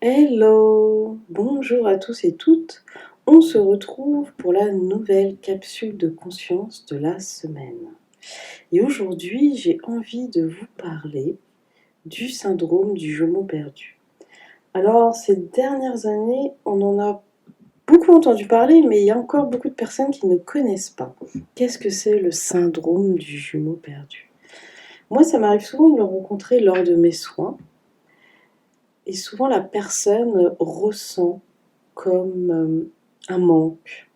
Hello! Bonjour à tous et toutes. On se retrouve pour la nouvelle capsule de conscience de la semaine. Et aujourd'hui, j'ai envie de vous parler du syndrome du jumeau perdu. Alors, ces dernières années, on en a beaucoup entendu parler, mais il y a encore beaucoup de personnes qui ne connaissent pas. Qu'est-ce que c'est le syndrome du jumeau perdu? Moi, ça m'arrive souvent de le rencontrer lors de mes soins. Et souvent, la personne ressent comme un manque,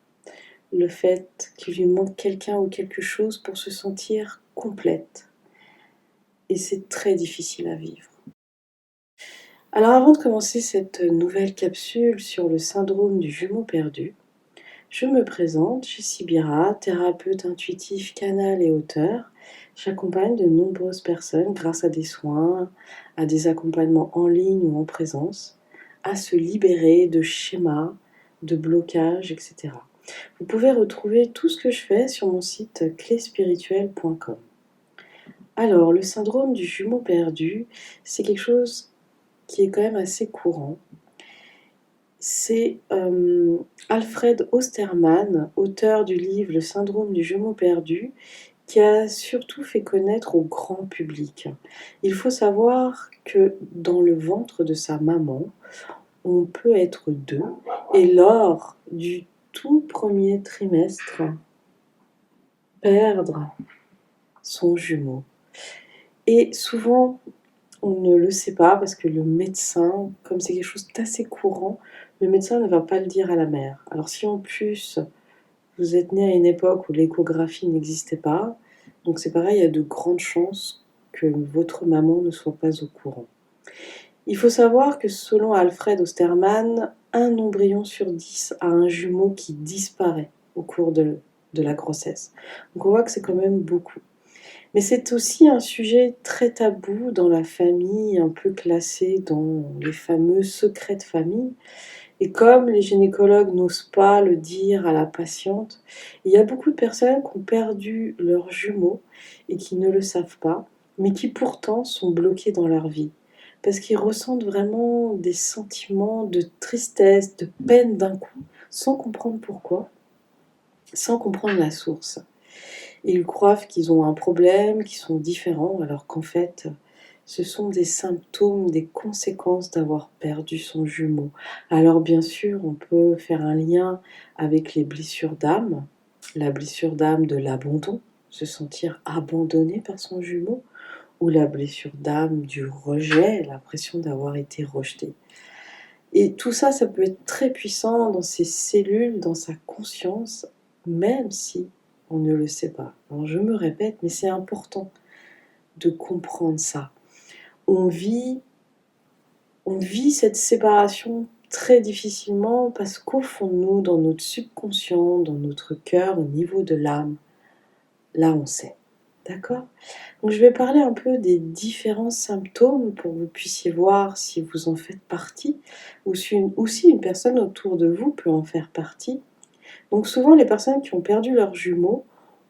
le fait qu'il lui manque quelqu'un ou quelque chose pour se sentir complète. Et c'est très difficile à vivre. Alors avant de commencer cette nouvelle capsule sur le syndrome du jumeau perdu, je me présente, Jessie Bira, thérapeute intuitif, canal et auteur. J'accompagne de nombreuses personnes grâce à des soins, à des accompagnements en ligne ou en présence, à se libérer de schémas, de blocages, etc. Vous pouvez retrouver tout ce que je fais sur mon site cléspirituelle.com. Alors, le syndrome du jumeau perdu, c'est quelque chose qui est quand même assez courant. C'est Alfred Osterman, auteur du livre Le syndrome du jumeau perdu, qui a surtout fait connaître au grand public. Il faut savoir que dans le ventre de sa maman, on peut être deux, et lors du tout premier trimestre, perdre son jumeau. Et souvent, on ne le sait pas parce que le médecin, comme c'est quelque chose d'assez courant, le médecin ne va pas le dire à la mère. Alors si en plus vous êtes né à une époque où l'échographie n'existait pas, donc c'est pareil, il y a de grandes chances que votre maman ne soit pas au courant. Il faut savoir que selon Alfred Osterman, un embryon sur 10 a un jumeau qui disparaît au cours de la grossesse. Donc on voit que c'est quand même beaucoup. Mais c'est aussi un sujet très tabou dans la famille, un peu classé dans les fameux secrets de famille. Et comme les gynécologues n'osent pas le dire à la patiente, il y a beaucoup de personnes qui ont perdu leurs jumeaux et qui ne le savent pas, mais qui pourtant sont bloquées dans leur vie. Parce qu'ils ressentent vraiment des sentiments de tristesse, de peine d'un coup, sans comprendre pourquoi, sans comprendre la source. Et ils croient qu'ils ont un problème, qu'ils sont différents, alors qu'en fait, ce sont des symptômes, des conséquences d'avoir perdu son jumeau. Alors bien sûr, on peut faire un lien avec les blessures d'âme, la blessure d'âme de l'abandon, se sentir abandonné par son jumeau, ou la blessure d'âme du rejet, l'impression d'avoir été rejeté. Et tout ça, ça peut être très puissant dans ses cellules, dans sa conscience, même si on ne le sait pas. Alors je me répète, mais c'est important de comprendre ça. On vit cette séparation très difficilement parce qu'au fond de nous, dans notre subconscient, dans notre cœur, au niveau de l'âme, là on sait. D'accord? Donc je vais parler un peu des différents symptômes pour que vous puissiez voir si vous en faites partie ou si une personne autour de vous peut en faire partie. Donc souvent les personnes qui ont perdu leurs jumeaux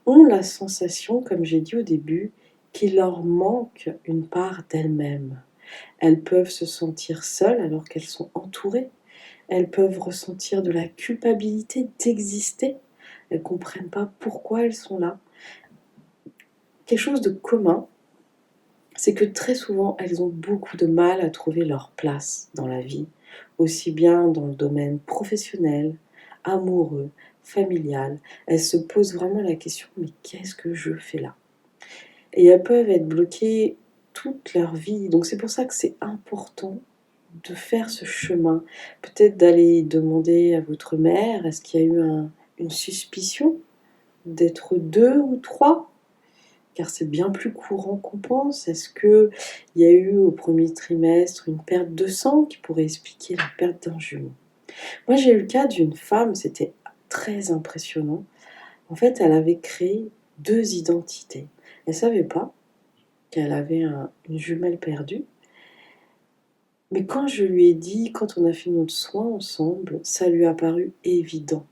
ont la sensation, comme j'ai dit au début, qu'il leur manque une part d'elles-mêmes. Elles peuvent se sentir seules alors qu'elles sont entourées. Elles peuvent ressentir de la culpabilité d'exister. Elles ne comprennent pas pourquoi elles sont là. Quelque chose de commun, c'est que très souvent, elles ont beaucoup de mal à trouver leur place dans la vie, aussi bien dans le domaine professionnel, amoureux, familial. Elles se posent vraiment la question, mais qu'est-ce que je fais là? Et elles peuvent être bloquées toute leur vie. Donc c'est pour ça que c'est important de faire ce chemin. Peut-être d'aller demander à votre mère, est-ce qu'il y a eu une suspicion d'être deux ou trois? Car c'est bien plus courant qu'on pense. Est-ce qu'il y a eu au premier trimestre une perte de sang qui pourrait expliquer la perte d'un jumeau? Moi, j'ai eu le cas d'une femme, c'était très impressionnant. En fait, elle avait créé deux identités. Elle ne savait pas qu'elle avait une jumelle perdue. Mais quand je lui ai dit, quand on a fait notre soin ensemble, ça lui a paru évident.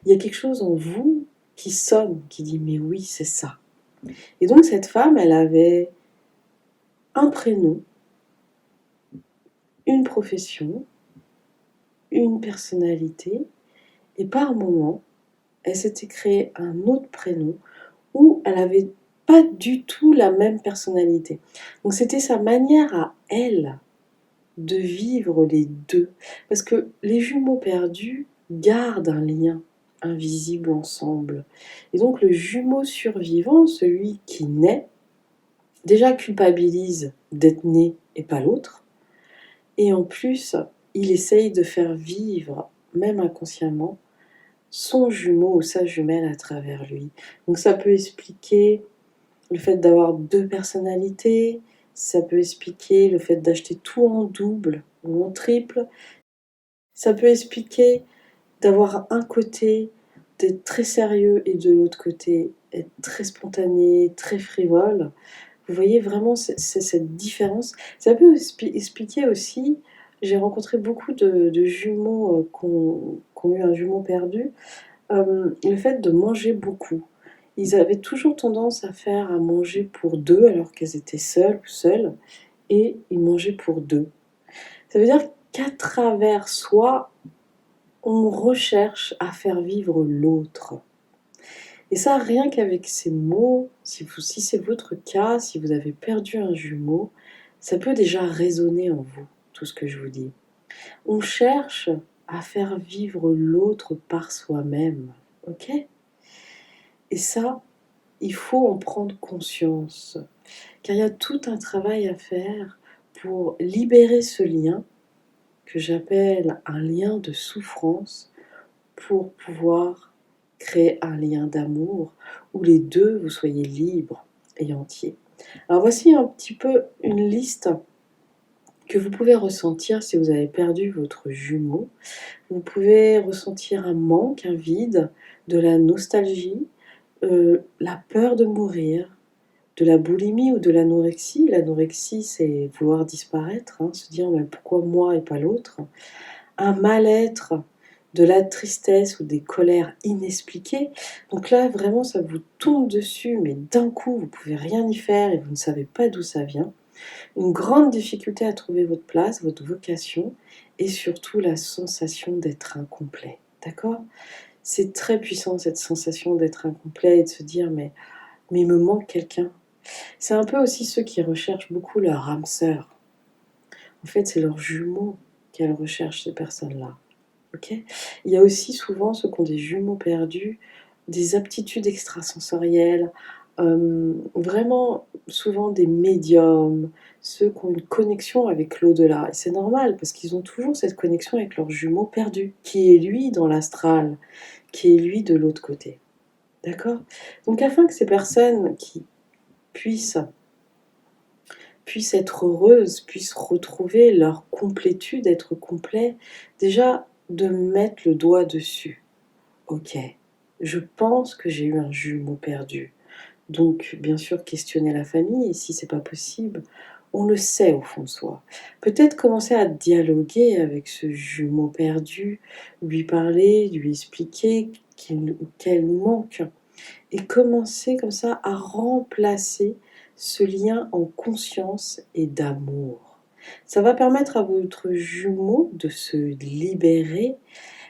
Il y a quelque chose en vous qui sonne, qui dit « mais oui, c'est ça ». Et donc cette femme, elle avait un prénom, une profession, une personnalité et par moment, elle s'était créée un autre prénom où elle avait pas du tout la même personnalité. Donc c'était sa manière à elle de vivre les deux. Parce que les jumeaux perdus gardent un lien invisible ensemble. Et donc le jumeau survivant, celui qui naît, déjà culpabilise d'être né et pas l'autre. Et en plus, il essaye de faire vivre, même inconsciemment, son jumeau ou sa jumelle à travers lui. Donc ça peut expliquer le fait d'avoir deux personnalités, ça peut expliquer le fait d'acheter tout en double ou en triple, ça peut expliquer d'avoir un côté d'être très sérieux et de l'autre côté être très spontané, très frivole. Vous voyez vraiment cette différence. Ça peut expliquer aussi, j'ai rencontré beaucoup de jumeaux qui ont eu un jumeau perdu, le fait de manger beaucoup. Ils avaient toujours tendance à faire à manger pour deux alors qu'elles étaient seules ou seules, et ils mangeaient pour deux. Ça veut dire qu'à travers soi, on recherche à faire vivre l'autre. Et ça, rien qu'avec ces mots, si c'est votre cas, si vous avez perdu un jumeau, ça peut déjà résonner en vous, tout ce que je vous dis. On cherche à faire vivre l'autre par soi-même, ok? Et ça, il faut en prendre conscience, car il y a tout un travail à faire pour libérer ce lien que j'appelle un lien de souffrance pour pouvoir créer un lien d'amour où les deux vous soyez libres et entiers. Alors voici un petit peu une liste que vous pouvez ressentir si vous avez perdu votre jumeau. Vous pouvez ressentir un manque, un vide, de la nostalgie, la peur de mourir, de la boulimie ou de l'anorexie. L'anorexie, c'est vouloir disparaître, hein, se dire mais pourquoi moi et pas l'autre. Un mal-être, de la tristesse ou des colères inexpliquées. Donc là, vraiment, ça vous tombe dessus, mais d'un coup, vous pouvez rien y faire et vous ne savez pas d'où ça vient. Une grande difficulté à trouver votre place, votre vocation, et surtout la sensation d'être incomplet. D'accord? C'est très puissant cette sensation d'être incomplet et de se dire mais il me manque quelqu'un. C'est un peu aussi ceux qui recherchent beaucoup leur âme sœur. En fait, c'est leurs jumeaux qu'elles recherchent, ces personnes-là. Okay. Il y a aussi souvent ceux qui ont des jumeaux perdus, des aptitudes extrasensorielles, vraiment souvent des médiums, ceux qui ont une connexion avec l'au-delà. Et c'est normal parce qu'ils ont toujours cette connexion avec leur jumeau perdu, qui est lui dans l'astral, qui est lui de l'autre côté. D'accord? Donc afin que ces personnes qui puissent, puissent être heureuses, puissent retrouver leur complétude, être complet, déjà de mettre le doigt dessus. Ok, je pense que j'ai eu un jumeau perdu. Donc, bien sûr, questionner la famille, et si c'est pas possible, on le sait au fond de soi. Peut-être commencer à dialoguer avec ce jumeau perdu, lui parler, lui expliquer qu'elle nous manque, et commencer comme ça à remplacer ce lien en conscience et d'amour. Ça va permettre à votre jumeau de se libérer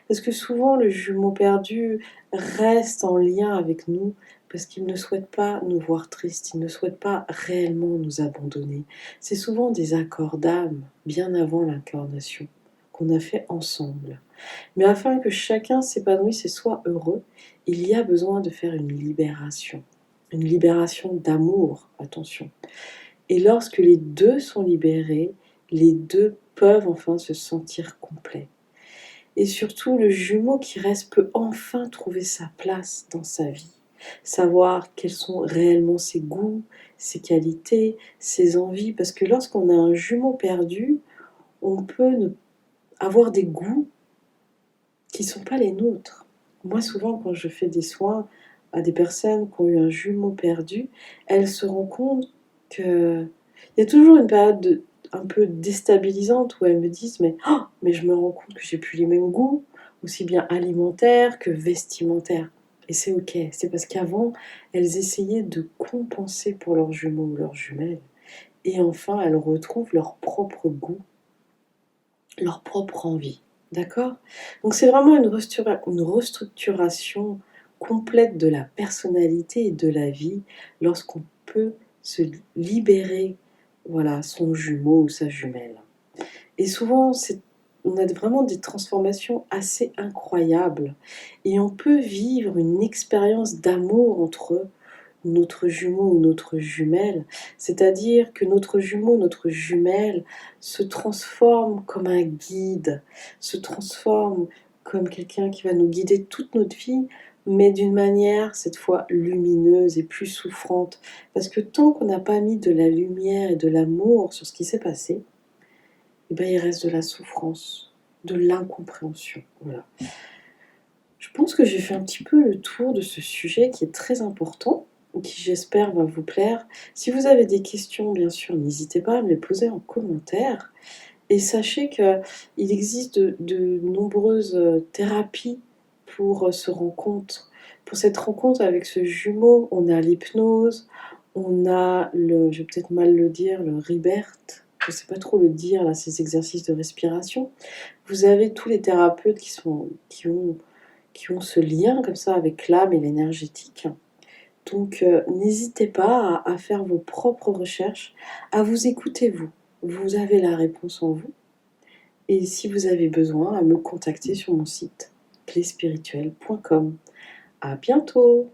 parce que souvent, le jumeau perdu reste en lien avec nous parce qu'il ne souhaite pas nous voir tristes, il ne souhaite pas réellement nous abandonner. C'est souvent des accords d'âme, bien avant l'incarnation, qu'on a fait ensemble. Mais afin que chacun s'épanouisse et soit heureux, il y a besoin de faire une libération d'amour, attention. Et lorsque les deux sont libérés, les deux peuvent enfin se sentir complets. Et surtout, le jumeau qui reste peut enfin trouver sa place dans sa vie. Savoir quels sont réellement ses goûts, ses qualités, ses envies. Parce que lorsqu'on a un jumeau perdu, on peut avoir des goûts qui ne sont pas les nôtres. Moi, souvent, quand je fais des soins à des personnes qui ont eu un jumeau perdu, elles se rendent compte qu'il y a toujours une période un peu déstabilisante où elles me disent mais je me rends compte que j'ai plus les mêmes goûts, aussi bien alimentaires que vestimentaires. Et c'est ok, c'est parce qu'avant, elles essayaient de compenser pour leurs jumeaux ou leurs jumelles. Et enfin, elles retrouvent leur propre goût, leur propre envie. D'accord? Donc c'est vraiment une restructuration complète de la personnalité et de la vie lorsqu'on peut se libérer, voilà, son jumeau ou sa jumelle. Et souvent, on a vraiment des transformations assez incroyables et on peut vivre une expérience d'amour entre notre jumeau ou notre jumelle. C'est-à-dire que notre jumeau, notre jumelle se transforme comme un guide, se transforme comme quelqu'un qui va nous guider toute notre vie, mais d'une manière cette fois lumineuse et plus souffrante. Parce que tant qu'on n'a pas mis de la lumière et de l'amour sur ce qui s'est passé, eh ben, il reste de la souffrance, de l'incompréhension. Voilà. Je pense que j'ai fait un petit peu le tour de ce sujet qui est très important, qui j'espère va vous plaire. Si vous avez des questions, bien sûr, n'hésitez pas à me les poser en commentaire. Et sachez qu'il existe de nombreuses thérapies pour se rendre compte. Pour cette rencontre avec ce jumeau, on a l'hypnose, on a je vais peut-être mal le dire, le rebirth, je ne sais pas trop le dire, là, ces exercices de respiration. Vous avez tous les thérapeutes qui ont ce lien comme ça avec l'âme et l'énergétique. Donc n'hésitez pas à faire vos propres recherches, à vous écouter vous. Vous avez la réponse en vous. Et si vous avez besoin, à me contacter sur mon site clespirituelle.com. À bientôt!